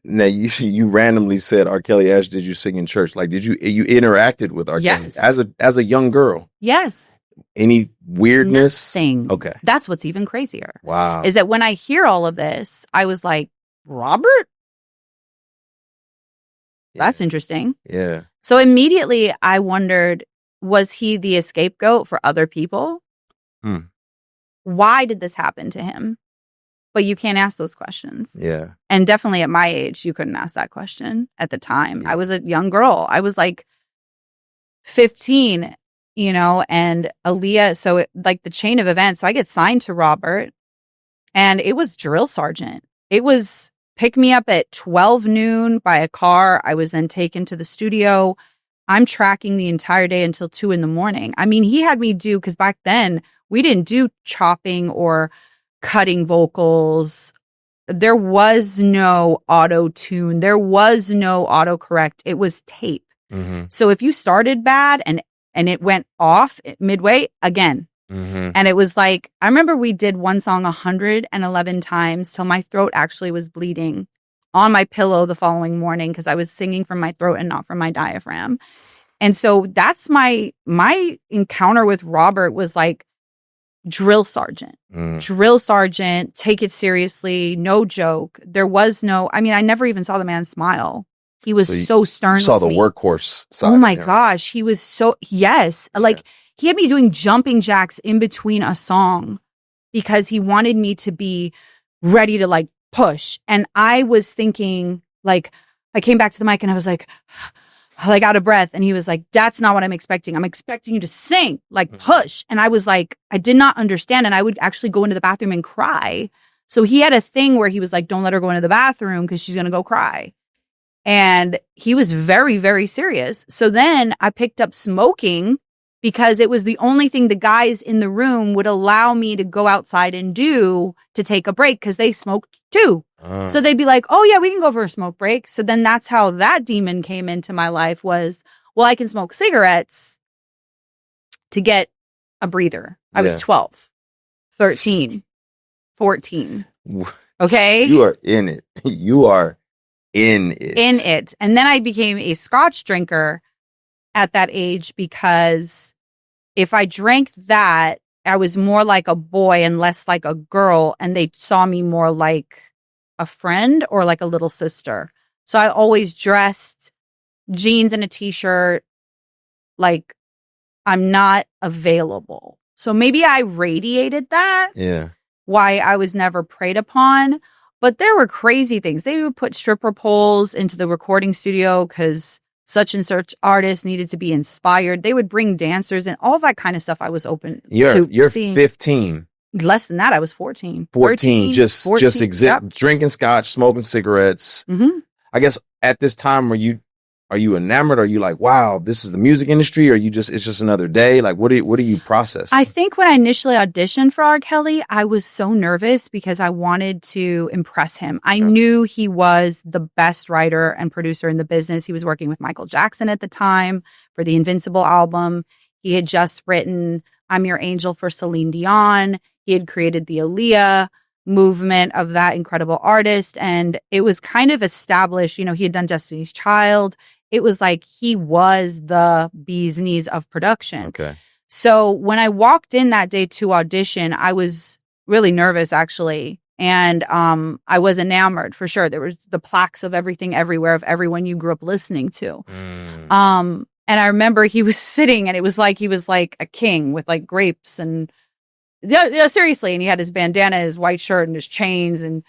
Now you randomly said R. Kelly asked, "Did you sing in church?" Like, did you interacted with R. Kelly Yes. as a young girl? Yes. Any weirdness? Nothing. Okay. That's what's even crazier. Wow. Is that when I hear all of this, I was like, Robert? That's interesting. Yeah. So immediately I wondered, was he the scapegoat for other people? Why did this happen to him? But you can't ask those questions. Yeah. And definitely at my age, you couldn't ask that question at the time. Yeah. I was a young girl. I was like 15, and Aaliyah. So like the chain of events. So I get signed to Robert, and it was drill sergeant. It was pick me up at 12 noon by a car. I was then taken to the studio. I'm tracking the entire day until 2 a.m. I mean, he had me do, because back then we didn't do chopping or cutting vocals. There was no auto tune. There was no autocorrect. It was tape. Mm-hmm. So if you started bad and it went off midway again, and it was like, I remember we did one song 111 times till my throat actually was bleeding on my pillow the following morning, because I was singing from my throat and not from my diaphragm. And so that's my encounter with Robert was like drill sergeant. Drill sergeant, take it seriously, no joke. There was no, I mean, I never even saw the man smile. He was so stern. You saw with the me. workhorse side. Oh my gosh. He was so, yes. Yeah. Like he had me doing jumping jacks in between a song because he wanted me to be ready to like push. And I was thinking, like, I came back to the mic and I was like out of breath. And he was like, that's not what I'm expecting. I'm expecting you to sing, like push. And I was like, I did not understand. And I would actually go into the bathroom and cry. So he had a thing where he was like, don't let her go into the bathroom because she's going to go cry. And he was very, very serious. So then I picked up smoking because it was the only thing the guys in the room would allow me to go outside and do to take a break, because they smoked too. So they'd be like, oh yeah, we can go for a smoke break. So then that's how that demon came into my life was, well, I can smoke cigarettes to get a breather. I was 12, 13, 14. Okay. You are in it. You are in it. In it. And then I became a scotch drinker at that age, because if I drank that, I was more like a boy and less like a girl. And they saw me more like a friend or like a little sister. So I always dressed jeans and a t-shirt like I'm not available. So maybe I radiated that. Yeah. Why I was never preyed upon. But there were crazy things. They would put stripper poles into the recording studio because such and such artists needed to be inspired. They would bring dancers and all that kind of stuff. I was open to you're seeing. 15. Less than that, I was 14. 14, 13, just 14, drinking scotch, smoking cigarettes. Mm-hmm. I guess at this time, are you enamored? Are you like, wow, this is the music industry? Or it's just another day? Like, what do you process? I think when I initially auditioned for R. Kelly, I was so nervous because I wanted to impress him. I knew he was the best writer and producer in the business. He was working with Michael Jackson at the time for the Invincible album. He had just written I'm Your Angel for Celine Dion. He had created the Aaliyah movement of that incredible artist. And it was kind of established, he had done Destiny's Child. It was like he was the bee's knees of production. Okay. So when I walked in that day to audition, I was really nervous, actually. And I was enamored for sure. There was the plaques of everything everywhere of everyone you grew up listening to. And I remember he was sitting and it was like he was like a king with like grapes and seriously. And he had his bandana, his white shirt and his chains. And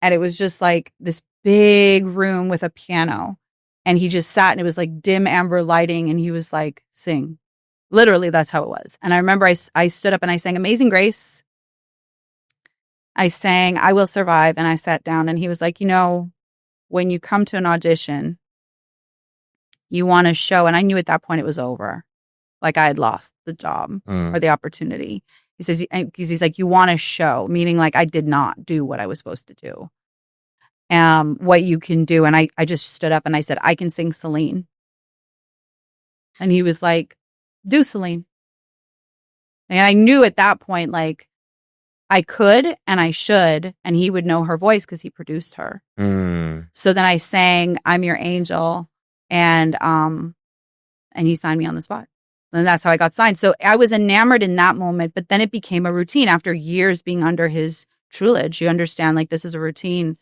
it was just like this big room with a piano. And he just sat and it was like dim amber lighting. And he was like, sing. Literally, that's how it was. And I remember I stood up and I sang Amazing Grace. I sang I Will Survive. And I sat down and he was like, when you come to an audition, you want to show. And I knew at that point it was over. Like I had lost the job or the opportunity. He says, because he's like, you want to show, meaning like I did not do what I was supposed to do. What you can do. And I just stood up and I said, I can sing Celine. And he was like, do Celine. And I knew at that point, like, I could and I should, and he would know her voice because he produced her. So then I sang "I'm Your Angel," and he signed me on the spot. And that's how I got signed. So I was enamored in that moment, but then it became a routine after years being under his tutelage. You understand, like, this is a routine,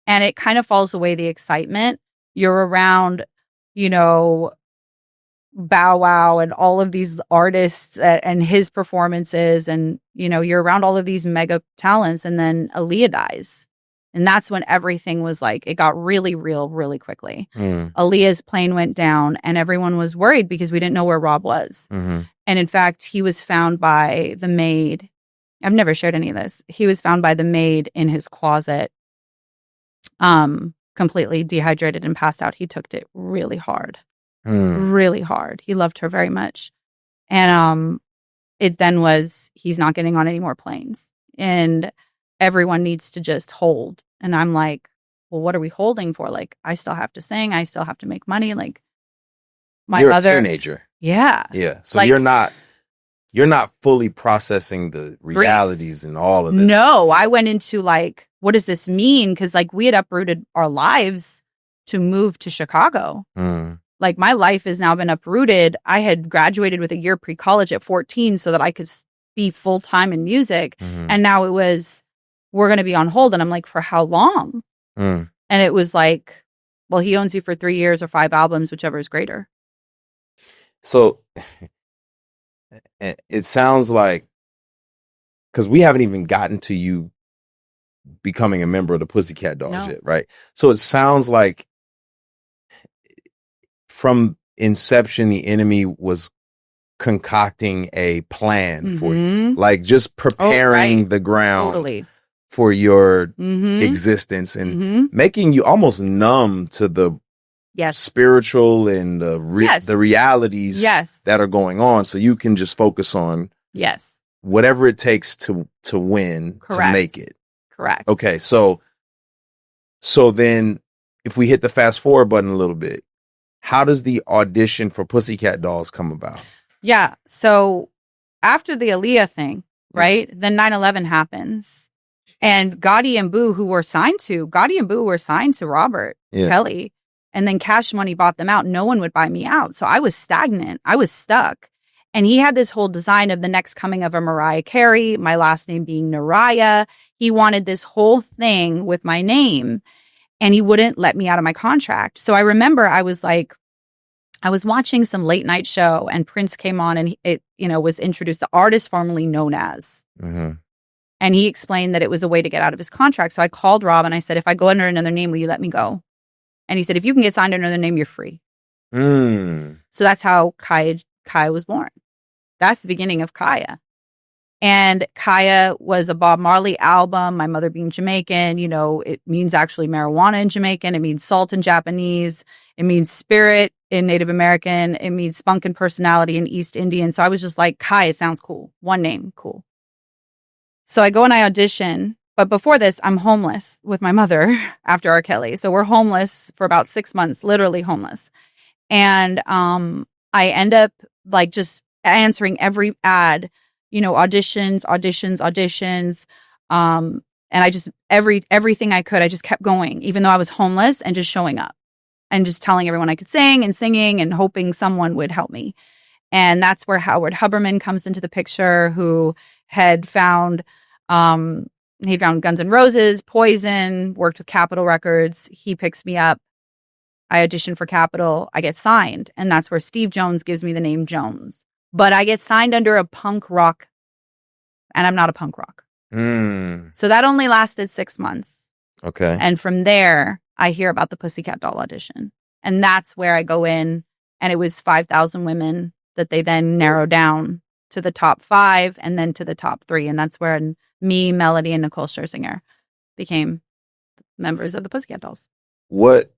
and it kind of falls away the excitement. You're around, you know, Bow Wow and all of these artists and his performances, and, you know, you're around all of these mega talents, and then Aaliyah dies. And that's when everything was like, it got really real really quickly. Aaliyah's plane went down and everyone was worried because we didn't know where Rob was. And in fact, he was found by the maid. I've never shared any of this. He was found by the maid in his closet, completely dehydrated and passed out. He took it really hard. Really hard. He loved her very much. And it then was, he's not getting on any more planes. And everyone needs to just hold. And I'm like, well, what are we holding for? Like, I still have to sing. I still have to make money. Like, you're a teenager. Yeah. Yeah. So like, you're not fully processing the realities and all of this. No, I went into like, what does this mean? Because like we had uprooted our lives to move to Chicago. Like my life has now been uprooted. I had graduated with a year pre-college at 14 so that I could be full-time in music. And now it was, we're going to be on hold. And I'm like, for how long? And it was like, well, he owns you for 3 years or 5 albums, whichever is greater. So it sounds like, because we haven't even gotten to you becoming a member of the Pussycat Dolls yet, right? So it sounds like from inception, the enemy was concocting a plan for you, like just preparing the ground for your existence and making you almost numb to the spiritual and the realities that are going on, so you can just focus on whatever it takes to win, to make it. Correct. Okay, so then if we hit the fast forward button a little bit, how does the audition for Pussycat Dolls come about? Yeah, so after the Aaliyah thing, right, then 9/11 happens. And Gotti and Boo, who were signed to Robert Kelly, and then Cash Money bought them out. No one would buy me out. So I was stagnant. I was stuck. And he had this whole design of the next coming of a Mariah Carey, my last name being Naraya. He wanted this whole thing with my name, and he wouldn't let me out of my contract. So I remember I was watching some late night show, and Prince came on, and it, was introduced, the artist formerly known as. And he explained that it was a way to get out of his contract. So I called Rob and I said, if I go under another name, will you let me go? And he said, if you can get signed under another name, you're free. So that's how Kaya was born. That's the beginning of Kaya. And Kaya was a Bob Marley album. My mother being Jamaican, it means actually marijuana in Jamaican. It means salt in Japanese. It means spirit in Native American. It means spunk and personality in East Indian. So I was just like, Kaya sounds cool. One name, cool. So I go and I audition. But before this, I'm homeless with my mother after R. Kelly. So we're homeless for about 6 months, literally homeless. And I end up like just answering every ad, auditions. And I just, everything I could, I just kept going, even though I was homeless, and just showing up and just telling everyone I could sing and singing and hoping someone would help me. And that's where Howard Huberman comes into the picture, who had found, he found Guns N' Roses, Poison, worked with Capitol Records. He picks me up. I audition for Capitol. I get signed. And that's where Steve Jones gives me the name Jones. But I get signed under a punk rock, and I'm not a punk rock. So that only lasted 6 months. Okay. And from there, I hear about the Pussycat Doll audition. And that's where I go in. And it was 5,000 women that they then narrow down to the top 5 and then to the top 3. And that's where me, Melody, and Nicole Scherzinger became members of the Pussycat Dolls. What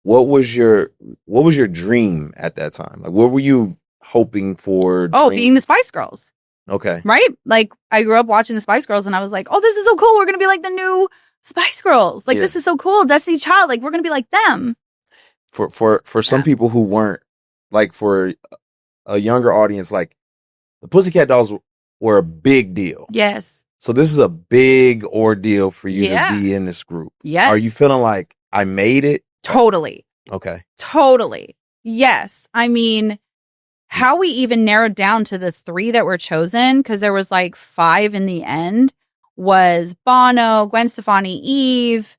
was your dream at that time? Like, what were you hoping for? Being the Spice Girls. Okay. Right? Like, I grew up watching the Spice Girls, and I was like, oh, this is so cool. We're going to be like the new Spice Girls. Like, this is so cool. Destiny Child. Like, we're going to be like them. For some people who weren't, like, for a younger audience, like, the Pussycat Dolls were a big deal. Yes. So this is a big ordeal for you to be in this group. Yes. Are you feeling like I made it? Totally. Okay. Totally. Yes. I mean, how we even narrowed down to the 3 that were chosen, because there was like 5 in the end, was Bono, Gwen Stefani, Eve,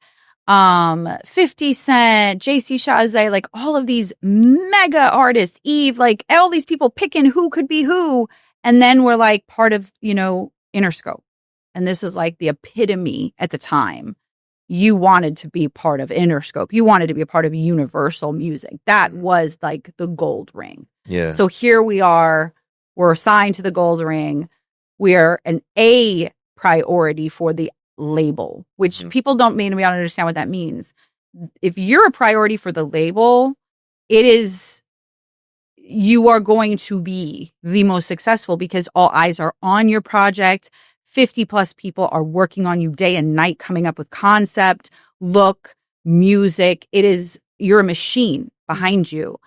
50 Cent, JC Chazé, like all of these mega artists, Eve, like all these people picking who could be who. And then we're like part of, Interscope. And this is like the epitome at the time. You wanted to be part of Interscope. You wanted to be a part of Universal Music. That was like the gold ring. Yeah. So here we are. We're assigned to the gold ring. We are an A priority for the label, which people don't understand what that means. If you're a priority for the label, you are going to be the most successful because all eyes are on your project. 50 plus people are working on you day and night, coming up with concept, look, music. You're a machine behind you.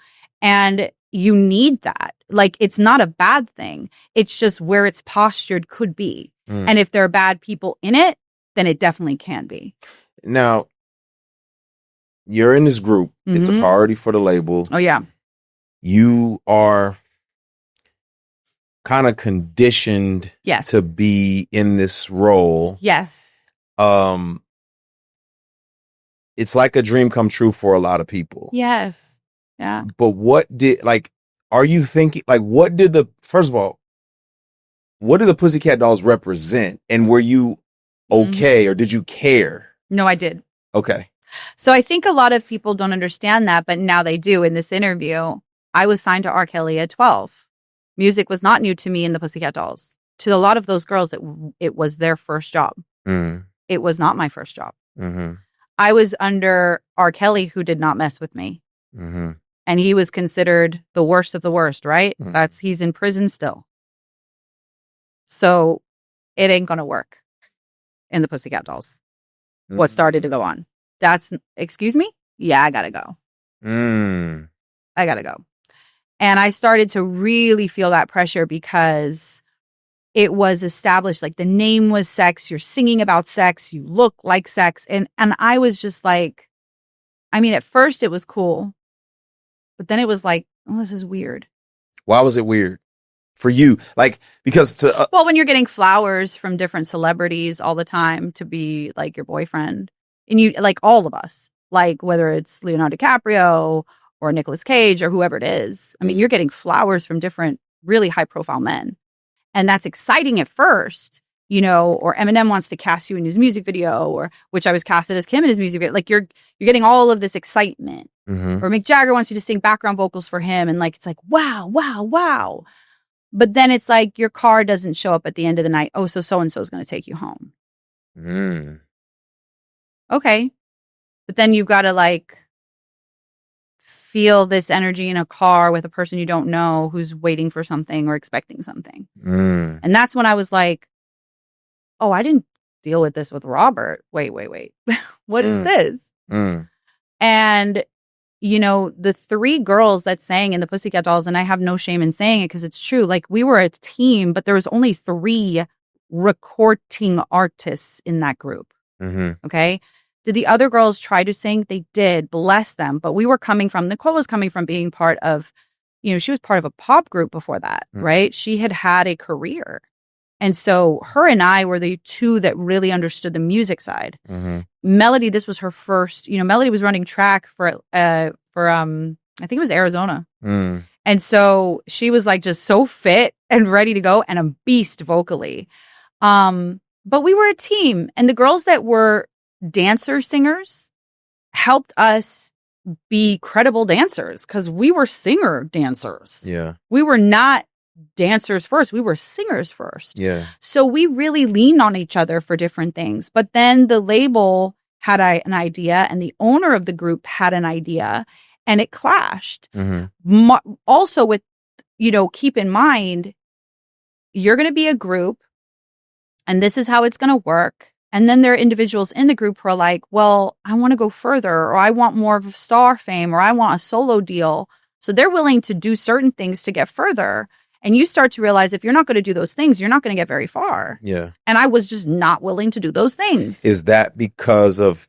And you need that. Like, it's not a bad thing. It's just where it's postured could be. And if there are bad people in it, then it definitely can be. Now, you're in this group. It's a priority for the label. Oh, yeah. You are kind of conditioned to be in this role. Yes. It's like a dream come true for a lot of people. Yes. Yeah. But are you thinking, first of all, what did the Pussycat Dolls represent? And were you okay or did you care? No, I did. Okay. So I think a lot of people don't understand that, but now they do. In this interview, I was signed to R. Kelly at 12. Music was not new to me in the Pussycat Dolls. To a lot of those girls, it was their first job. It was not my first job. I was under R. Kelly, who did not mess with me. And he was considered the worst of the worst, right? He's in prison still. So it ain't going to work in the Pussycat Dolls. What started to go on? Excuse me? Yeah, I got to go. I got to go. And I started to really feel that pressure because it was established, like the name was sex. You're singing about sex. You look like sex. And I was just like, at first it was cool, but then it was like, oh, this is weird. Why was it weird for you? Well, when you're getting flowers from different celebrities all the time to be like your boyfriend, and you, like all of us, like whether it's Leonardo DiCaprio or Nicolas Cage or whoever it is, you're getting flowers from different really high profile men. And that's exciting at first, or Eminem wants to cast you in his music video, which I was casted as Kim in his music video. Like you're getting all of this excitement. Or Mick Jagger wants you to sing background vocals for him. And it's like, wow, wow, wow. But then it's like your car doesn't show up at the end of the night. Oh, so-and-so is going to take you home. Okay. But then you've got to feel this energy in a car with a person you don't know who's waiting for something or expecting something. And that's when I was like, oh, I didn't deal with this with Robert. Wait. What is this? And, the 3 girls that sang in the Pussycat Dolls, and I have no shame in saying it because it's true. Like, we were a team, but there was only 3 recording artists in that group. Okay. Did the other girls try to sing? They did, bless them. But Nicole was coming from being part of, she was part of a pop group before that, right? She had a career. And so her and I were the 2 that really understood the music side. Melody, this was her first, Melody was running track for I think it was Arizona. And so she was like just so fit and ready to go and a beast vocally. But we were a team, and the girls that were dancer singers helped us be credible dancers because we were singer dancers. Yeah. We were not dancers first. We were singers first. Yeah. So we really leaned on each other for different things. But then the label had an idea and the owner of the group had an idea and it clashed. Also with, keep in mind, you're going to be a group and this is how it's going to work. And then there are individuals in the group who are like, well, I want to go further, or I want more of a star fame, or I want a solo deal. So they're willing to do certain things to get further. And you start to realize if you're not going to do those things, you're not going to get very far. Yeah. And I was just not willing to do those things. Is that because of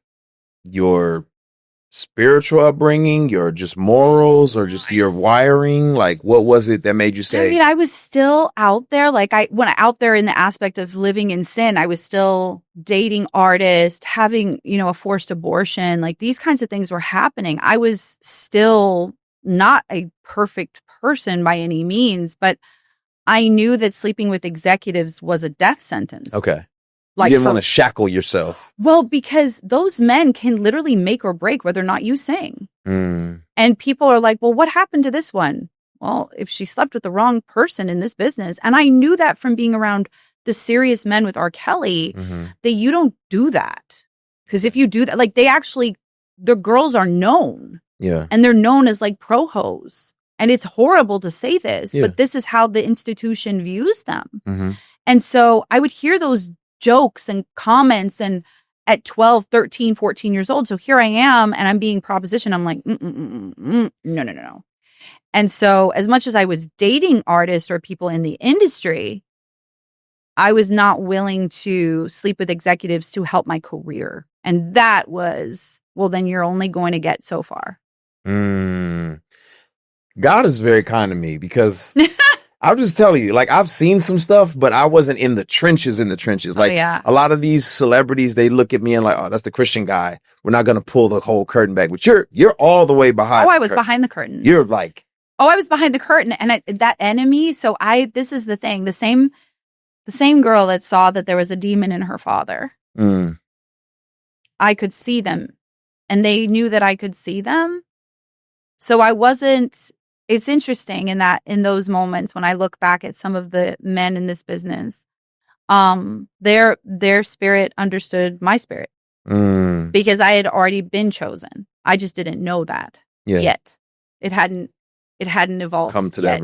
your spiritual upbringing, your just morals, or just your wiring? Like, what was it that made you say? I mean, I was still out there. Like out there in the aspect of living in sin, I was still dating artists, having, a forced abortion. Like these kinds of things were happening. I was still not a perfect person by any means, but I knew that sleeping with executives was a death sentence. Okay. Like you didn't want to shackle yourself. Well, because those men can literally make or break whether or not you sing. And people are like, well, what happened to this one? Well, if she slept with the wrong person in this business. And I knew that from being around the serious men with R. Kelly, that you don't do that. Because if you do that, like the girls are known. Yeah. And they're known as like pro-hoes. And it's horrible to say this, but this is how the institution views them. And so I would hear those jokes and comments and at 12, 13, 14 years old. So here I am and I'm being propositioned. I'm like, no. And so as much as I was dating artists or people in the industry, I was not willing to sleep with executives to help my career. And that was, well, then you're only going to get so far. God is very kind to me because I'll just tell you, like, I've seen some stuff, but I wasn't in the trenches. Like a lot of these celebrities, they look at me and like, oh, that's the Christian guy. We're not going to pull the whole curtain back, but you're all the way behind. Oh, I was behind the curtain. You're like, oh, I was behind the curtain and that enemy. So this is the thing, the same girl that saw that there was a demon in her father. I could see them and they knew that I could see them. So I wasn't, it's interesting in those moments when I look back at some of the men in this business, their spirit understood my spirit because I had already been chosen. I just didn't know that yet. It hadn't evolved come to yet. that